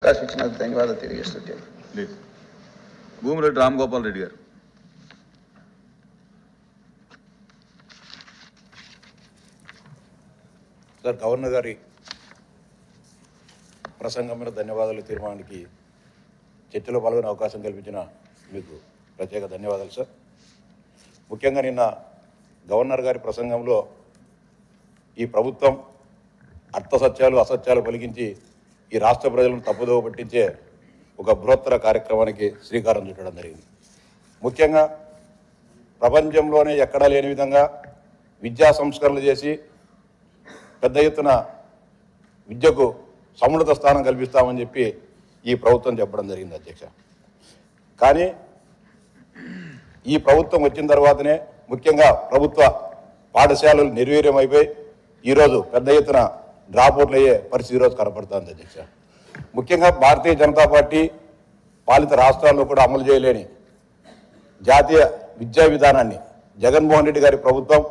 అవకాశం ఇచ్చినందుకు ధన్యవాదాలు తెలియజేస్తుంటాను. భూమిరెడ్డి రామగోపాల్ రెడ్డి గారు. సార్, గవర్నర్ గారి ప్రసంగం మీద ధన్యవాదాలు. తీర్మానానికి చర్చలో పాల్గొనే అవకాశం కల్పించిన మీకు ప్రత్యేక ధన్యవాదాలు సార్. ముఖ్యంగా నిన్న గవర్నర్ గారి ప్రసంగంలో ఈ ప్రభుత్వం అర్థసత్యాలు అసత్యాలు పలికించి ఈ రాష్ట్ర ప్రజలను తప్పుదోవ పట్టించే ఒక బృహత్తర కార్యక్రమానికి శ్రీకారం చుట్టడం జరిగింది. ముఖ్యంగా ప్రపంచంలోనే ఎక్కడా లేని విధంగా విద్యా సంస్కరణలు చేసి పెద్ద ఎత్తున విద్యకు సమున్నత స్థానం కల్పిస్తామని చెప్పి ఈ ప్రభుత్వం చెప్పడం జరిగింది అధ్యక్ష. కానీ ఈ ప్రభుత్వం వచ్చిన తర్వాతనే ముఖ్యంగా ప్రభుత్వ పాఠశాలలు నిర్వీర్యం అయిపోయి ఈరోజు పెద్ద ఎత్తున డ్రాప్అవుట్లు అయ్యే పరిస్థితి ఈరోజు కనపడుతుంది అధ్యక్ష. ముఖ్యంగా భారతీయ జనతా పార్టీ పాలిత రాష్ట్రాల్లో కూడా అమలు చేయలేని జాతీయ విద్యా విధానాన్ని జగన్మోహన్ రెడ్డి గారి ప్రభుత్వం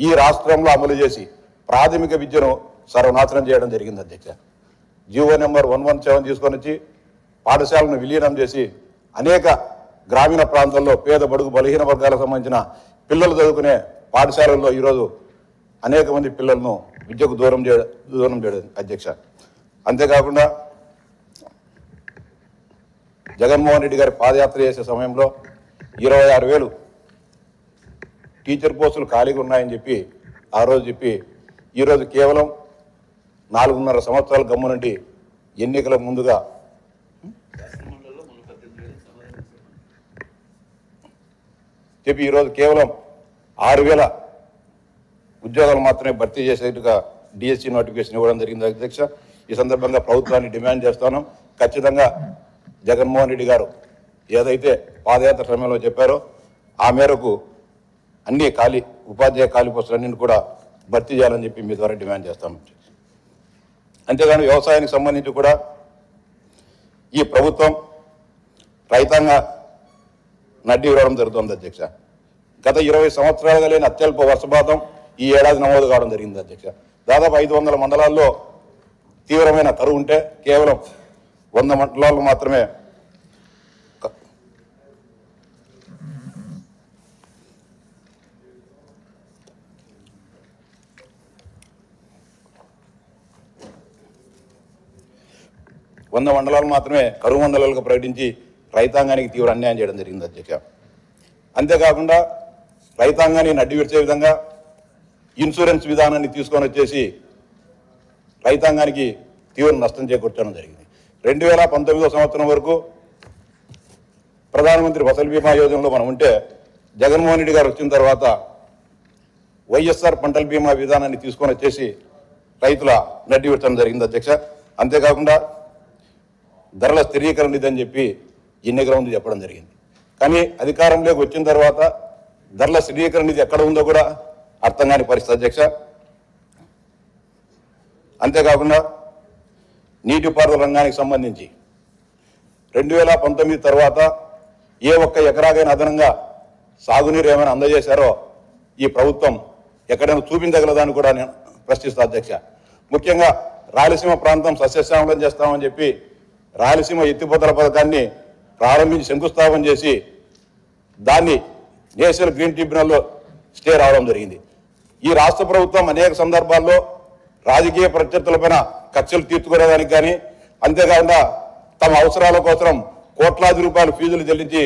ఈ రాష్ట్రంలో అమలు చేసి ప్రాథమిక విద్యను సర్వనాశనం చేయడం జరిగింది అధ్యక్ష. జీవో నెంబర్ 117 తీసుకొని వచ్చి పాఠశాలను విలీనం చేసి అనేక గ్రామీణ ప్రాంతాల్లో పేద బడుగు బలహీన వర్గాలకు సంబంధించిన పిల్లలు చదువుకునే పాఠశాలల్లో ఈరోజు అనేక మంది పిల్లలను విద్యకు దూరం చేయడం అధ్యక్ష. అంతేకాకుండా జగన్మోహన్ రెడ్డి గారి పాదయాత్ర చేసే సమయంలో 26,000 టీచర్ పోస్టులు ఖాళీగా ఉన్నాయని చెప్పి ఆ రోజు చెప్పి ఈరోజు కేవలం 4.5 సంవత్సరాల గమ్మునంటి ఎన్నికల ముందుగా చెప్పి ఈరోజు కేవలం 6,000 ఉద్యోగాలు మాత్రమే భర్తీ చేసేట్టుగా డిఎస్సి నోటిఫికేషన్ ఇవ్వడం జరిగింది అధ్యక్ష. ఈ సందర్భంగా ప్రభుత్వాన్ని డిమాండ్ చేస్తాను, ఖచ్చితంగా జగన్మోహన్ రెడ్డి గారు ఏదైతే పాదయాత్ర సమయంలో చెప్పారో ఆ మేరకు అన్ని ఉపాధ్యాయ ఖాళీ పోస్టులన్నింటినీ కూడా భర్తీ చేయాలని చెప్పి మీ ద్వారా డిమాండ్ చేస్తాను. అంతేగాని వ్యవసాయానికి సంబంధించి కూడా ఈ ప్రభుత్వం రైతాంగ నడ్డి ఇవ్వడం జరుగుతుంది అధ్యక్ష. గత 20 సంవత్సరాలుగా లేని అత్యల్ప వర్షపాతం ఈ ఏడాది నమోదు కావడం జరిగింది అధ్యక్ష. దాదాపు 500 మండలాల్లో తీవ్రమైన కరువు ఉంటే కేవలం 100 మండలాలు మాత్రమే కరువు మండలాలుగా ప్రకటించి రైతాంగానికి తీవ్ర అన్యాయం చేయడం జరిగింది అధ్యక్ష. అంతేకాకుండా రైతాంగాన్ని నడ్డి విడిచే విధంగా ఇన్సూరెన్స్ విధానాన్ని తీసుకొని వచ్చేసి రైతాంగానికి తీవ్ర నష్టం చేకూర్చడం జరిగింది. 2019 సంవత్సరం వరకు ప్రధానమంత్రి ఫసల్ బీమా యోజనలో మనం ఉంటే జగన్మోహన్ రెడ్డి గారు వచ్చిన తర్వాత వైఎస్ఆర్ పంటల బీమా విధానాన్ని తీసుకొని వచ్చేసి రైతుల నడ్డి విడచడం జరిగింది అధ్యక్ష. అంతేకాకుండా ధరల స్థిరీకరణ నిధి అని చెప్పి ఎన్నికల ముందు చెప్పడం జరిగింది. కానీ అధికారంలోకి వచ్చిన తర్వాత ధరల స్థిరీకరణ నిధి ఎక్కడ ఉందో కూడా అర్థం కాని పరిస్థితి అధ్యక్ష. అంతేకాకుండా నీటిపారుదల రంగానికి సంబంధించి 2019 తర్వాత ఏ ఒక్క ఎకరాకైనా అదనంగా సాగునీరు ఏమైనా అందజేశారో ఈ ప్రభుత్వం ఎక్కడైనా చూపించగలదని కూడా నేను ప్రశ్నిస్తా అధ్యక్ష. ముఖ్యంగా రాయలసీమ ప్రాంతం సస్యశ్యామలం చేస్తామని చెప్పి రాయలసీమ ఎత్తిపోతల పథకాన్ని ప్రారంభించి శంకుస్థాపన చేసి దాన్ని నేషనల్ గ్రీన్ ట్రిబ్యునల్లో స్టే రావడం జరిగింది. ఈ రాష్ట్ర ప్రభుత్వం అనేక సందర్భాల్లో రాజకీయ ప్రత్యర్థులపైన కక్షలు తీర్చుకునేదానికి కానీ అంతేకాకుండా తమ అవసరాల కోసం కోట్లాది రూపాయల ఫీజులు చెల్లించి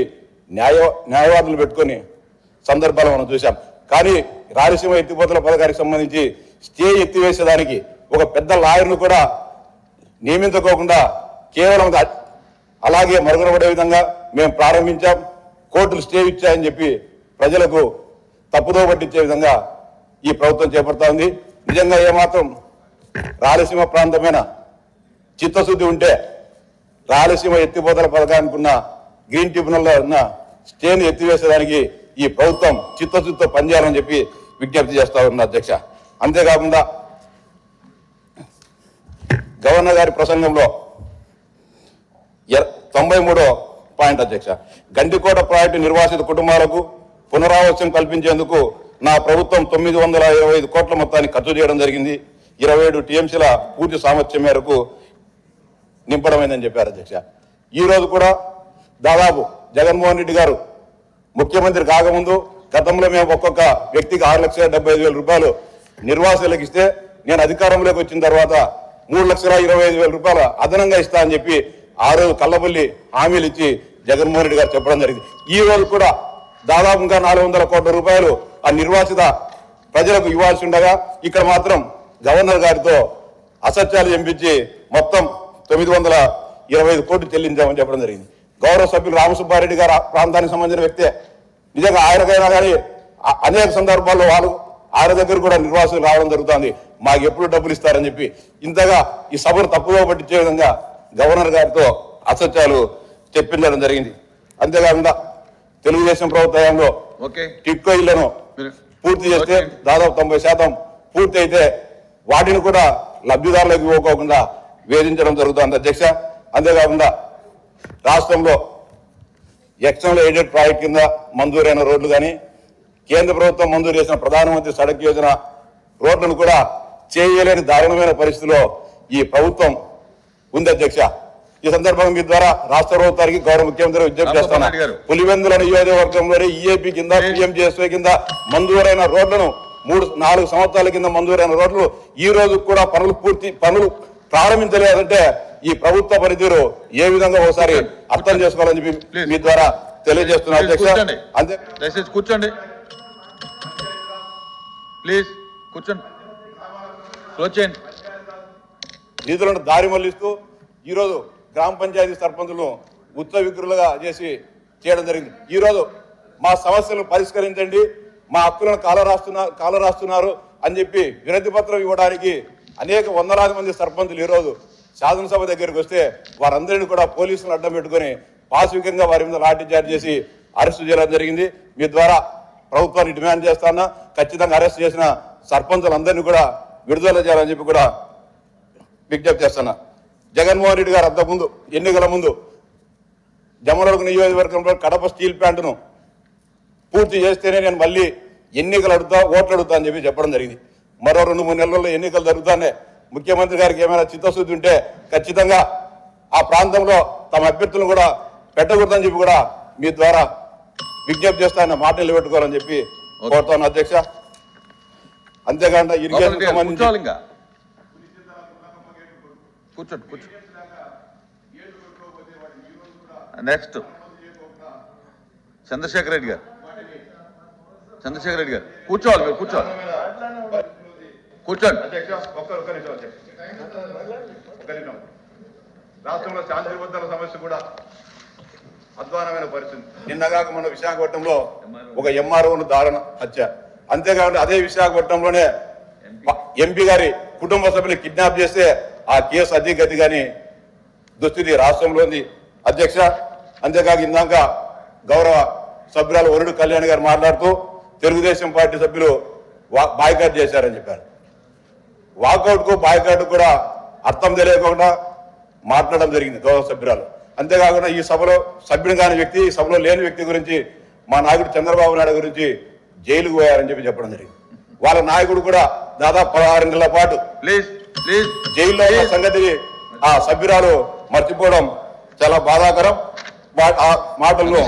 న్యాయవాదులు పెట్టుకొని సందర్భాలు మనం చూసాం. కానీ రాయలసీమ ఎత్తిపోతల పథకానికి సంబంధించి స్టే ఎత్తివేసేదానికి ఒక పెద్ద లాయర్ను కూడా నియమించుకోకుండా కేవలం అలాగే మరుగున పడే విధంగా మేము ప్రారంభించాం, కోర్టులు స్టే ఇచ్చాయని చెప్పి ప్రజలకు తప్పుదో పట్టించే విధంగా ఈ ప్రభుత్వం చేపడతా ఉంది. నిజంగా ఏమాత్రం రాయలసీమ ప్రాంతమైన చిత్తశుద్ధి ఉంటే రాయలసీమ ఎత్తిపోతల పథకానికి ఉన్న గ్రీన్ ట్రిబ్యునల్లో ఉన్న స్టేను ఎత్తివేసేదానికి ఈ ప్రభుత్వం చిత్తశుద్ధితో పనిచేయాలని చెప్పి విజ్ఞప్తి చేస్తా ఉన్నా అధ్యక్ష. అంతేకాకుండా గవర్నర్ గారి ప్రసంగంలో 93వ పాయింట్ అధ్యక్ష, గండికోట ప్రాజెక్టు నిర్వాసిత కుటుంబాలకు పునరావాసం కల్పించేందుకు నా ప్రభుత్వం 925 కోట్ల మొత్తాన్ని ఖర్చు చేయడం జరిగింది. 27 టీఎంసీల పూర్తి సామర్థ్యం మేరకు నింపడమైందని చెప్పారు అధ్యక్ష. ఈ రోజు కూడా దాదాపు జగన్మోహన్ రెడ్డి గారు ముఖ్యమంత్రి కాకముందు గతంలో మేము ఒక్కొక్క వ్యక్తికి 6,75,000 రూపాయలు నిర్వాసులకు ఇస్తే నేను అధికారంలోకి వచ్చిన తర్వాత 3,25,000 రూపాయలు అదనంగా ఇస్తా అని చెప్పి ఆ రోజు కల్లబల్లి హామీలు ఇచ్చి జగన్మోహన్ రెడ్డి గారు చెప్పడం జరిగింది. ఈ రోజు కూడా దాదాపు ఇంకా 400 కోట్ల రూపాయలు ఆ నిర్వాసిత ప్రజలకు ఇవ్వాల్సి ఉండగా ఇక్కడ మాత్రం గవర్నర్ గారితో అసత్యాలు చెంపించి మొత్తం 925 కోట్లు చెల్లించామని చెప్పడం జరిగింది. గౌరవ సభ్యులు రామసుబ్బారెడ్డి గారు ప్రాంతానికి సంబంధించిన వ్యక్తే. నిజంగా ఆయనకైనా కానీ అనేక సందర్భాల్లో ఆయన దగ్గర కూడా నిర్వాసులు రావడం జరుగుతుంది. మాకు ఎప్పుడు డబ్బులు ఇస్తారని చెప్పి ఇంతగా ఈ సభను తప్పుగా పట్టించే విధంగా గవర్నర్ గారితో అసత్యాలు చెప్పించడం జరిగింది. అంతేకాకుండా తెలుగుదేశం ప్రభుత్వంలో టిట్కో ఇళ్లను పూర్తి చేస్తే దాదాపు 90% పూర్తి అయితే వాటిని కూడా లబ్ధిదారులకు ఇవ్వకోకుండా వేధించడం జరుగుతుంది అధ్యక్ష. అంతేకాకుండా రాష్ట్రంలో ఎక్స్టర్నల్ ఎయిడెడ్ ప్రాజెక్ట్ కింద మంజూరైన రోడ్లు కానీ కేంద్ర ప్రభుత్వం మంజూరు చేసిన ప్రధానమంత్రి సడక్ యోజన రోడ్లను కూడా చేయలేని దారుణమైన పరిస్థితిలో ఈ ప్రభుత్వం ఉంది అధ్యక్ష. ఈ సందర్భంగా మీ ద్వారా రాష్ట్ర ప్రభుత్వానికి గౌరవ ముఖ్యమంత్రి విజ్ఞప్తి చేస్తున్నా. పులివెందుల నియోజకవర్గంలోని ఈఏపీ కింద పిఎంజేఎస్వై కింద మంజూరైన రోడ్లను 3-4 సంవత్సరాల కింద మంజూరైన రోడ్లు ఈ రోజు కూడా పనులు ప్రారంభించలేదంటే ఈ ప్రభుత్వ పనితీరు ఏ విధంగా ఒకసారి అర్థం చేసుకోవాలని చెప్పి మీ ద్వారా తెలియజేస్తున్నా అధ్యక్ష. అంతే దయచేసి కూర్చోండి, ప్లీజ్ కూర్చోండి. నిధులను దారి మళ్లిస్తూ ఈరోజు గ్రామ పంచాయతీ సర్పంచులను ఉత్సవ విగ్రహాలుగా చేసి చేయడం జరిగింది. ఈరోజు మా సమస్యలను పరిష్కరించండి, మా హక్కులను కాలరాస్తున్నారు అని చెప్పి వినతి పత్రం ఇవ్వడానికి అనేక వందలాది మంది సర్పంచులు ఈరోజు శాసనసభ దగ్గరికి వస్తే వారందరినీ కూడా పోలీసులను అడ్డం పెట్టుకుని పాశవికంగా వారి మీద లాఠీ చార్జ్ చేసి అరెస్టు చేయడం జరిగింది. మీ ద్వారా ప్రభుత్వాన్ని డిమాండ్ చేస్తానా ఖచ్చితంగా అరెస్ట్ చేసిన సర్పంచులందరినీ కూడా విడుదల చేయాలని చెప్పి కూడా విజ్ఞప్తి చేస్తున్నా. జగన్మోహన్ రెడ్డి గారు అంతకుముందు ఎన్నికల ముందు జమ్మలమడుగు నియోజకవర్గంలో కడప స్టీల్ ప్లాంట్ను పూర్తి చేస్తేనే నేను మళ్ళీ ఎన్నికలు ఓట్లు అడుగుతా అని చెప్పి చెప్పడం జరిగింది. మరో 2-3 నెలల్లో ఎన్నికలు జరుగుతానే ముఖ్యమంత్రి గారికి ఏమైనా చిత్తశుద్ధి ఉంటే ఖచ్చితంగా ఆ ప్రాంతంలో తమ అభ్యర్థులను కూడా పెట్టకూడదని చెప్పి కూడా మీ ద్వారా విజ్ఞప్తి చేస్తానన్న మాట నిలబెట్టుకోవాలని చెప్పి కోరుతాను అధ్యక్ష. అంతేకాకుండా ఇరిగేషన్ సంబంధించి నెక్స్ట్ చంద్రశేఖర్ రెడ్డి గారు కూర్చోవాలి, మీరు కూర్చోవాలి, కూర్చోండి. రాష్ట్రంలో శాంతి భద్రతల సమస్య కూడా అధ్వానమైన పరిస్థితి. నిన్నగాక మన విశాఖపట్నంలో ఒక ఎంఆర్ఓను దారుణ హత్య. అంతేకాకుండా అదే విశాఖపట్నంలోనే ఎంపీ గారి కుటుంబ సభ్యులు కిడ్నాప్ చేస్తే ఆ కేసు అధిగతి కానీ దుస్థితి రాష్ట్రంలో ఉంది అధ్యక్ష. అంతేకాక ఇందాక గౌరవ సభ్యురాలు వరుడు కళ్యాణ్ గారు మాట్లాడుతూ తెలుగుదేశం పార్టీ సభ్యులు బాయ్కాట్ చేశారని చెప్పారు. వాకౌట్కు బాయ్కాట్ కూడా అర్థం తెలియకుండా మాట్లాడడం జరిగింది గౌరవ సభ్యురాలు. అంతేకాకుండా ఈ సభలో సభ్యుడు కాని వ్యక్తి, ఈ సభలో లేని వ్యక్తి గురించి మా నాయకుడు చంద్రబాబు నాయుడు గురించి జైలుకు పోయారని చెప్పి చెప్పడం జరిగింది. వాళ్ళ నాయకుడు కూడా దాదాపు 16 నెలల పాటు జైల్లో ఉన్న సంగతి ఆ సభ్యురాలు మర్చిపోవడం చాలా బాధాకరం. మాటల్లో